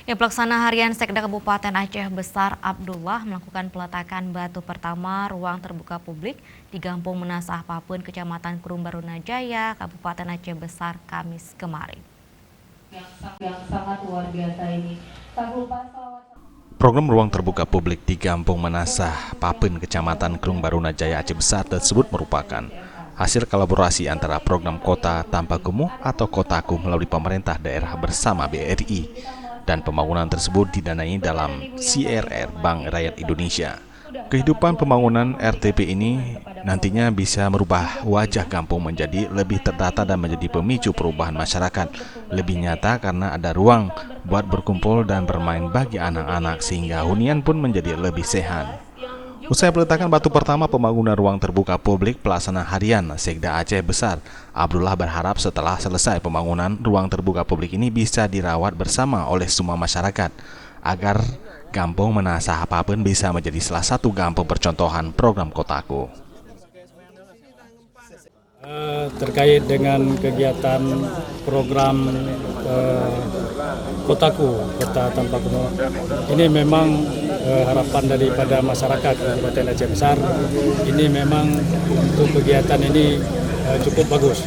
Ya, Pelaksana Harian Sekda Kabupaten Aceh Besar Abdullah melakukan peletakan batu pertama ruang terbuka publik di Kampung Menasah Papun, Kecamatan Kurung Barunajaya, Kabupaten Aceh Besar, Kamis kemarin. Yang sangat luar biasa ini. Tak lupa Program ruang terbuka publik di Kampung Menasah Papun, Kecamatan Kurung Barunajaya, Aceh Besar tersebut merupakan hasil kolaborasi antara program Kota Tanpa Kumuh atau Kotaku melalui pemerintah daerah bersama BRI, dan pembangunan tersebut didanai dalam CRR Bank Rakyat Indonesia. Kehidupan pembangunan RTP ini nantinya bisa merubah wajah kampung menjadi lebih terdata dan menjadi pemicu perubahan masyarakat lebih nyata karena ada ruang buat berkumpul dan bermain bagi anak-anak sehingga hunian pun menjadi lebih sehat. Usai peletakan batu pertama pembangunan ruang terbuka publik, Pelaksana Harian Sekda Aceh Besar Abdullah berharap setelah selesai pembangunan ruang terbuka publik ini bisa dirawat bersama oleh semua masyarakat agar Kampung Menasah Papun bisa menjadi salah satu kampung percontohan program Kotaku. Terkait dengan kegiatan program Kotaku, Kota Tanpa Kumuh, ini memang harapan daripada masyarakat Kabupaten Aceh Besar. Ini memang untuk kegiatan ini cukup bagus.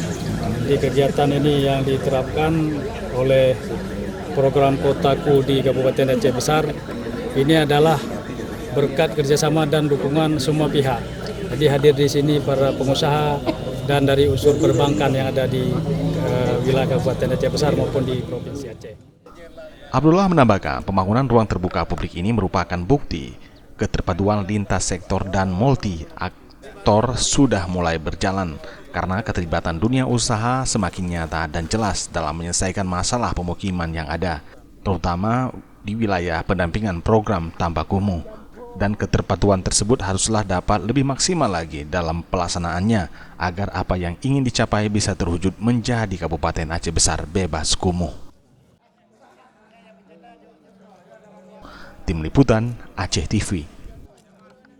Di kegiatan ini yang diterapkan oleh program Kotaku di Kabupaten Aceh Besar ini adalah berkat kerjasama dan dukungan semua pihak. Jadi hadir di sini para pengusaha dan dari unsur perbankan yang ada di wilayah Kabupaten Aceh Besar maupun di Provinsi Aceh. Abdullah menambahkan, pembangunan ruang terbuka publik ini merupakan bukti keterpaduan lintas sektor dan multi aktor sudah mulai berjalan karena keterlibatan dunia usaha semakin nyata dan jelas dalam menyelesaikan masalah pemukiman yang ada, terutama di wilayah pendampingan program Tanpa Kumuh. Dan keterpaduan tersebut haruslah dapat lebih maksimal lagi dalam pelaksanaannya agar apa yang ingin dicapai bisa terwujud menjadi Kabupaten Aceh Besar bebas kumuh. Tim Liputan Aceh TV.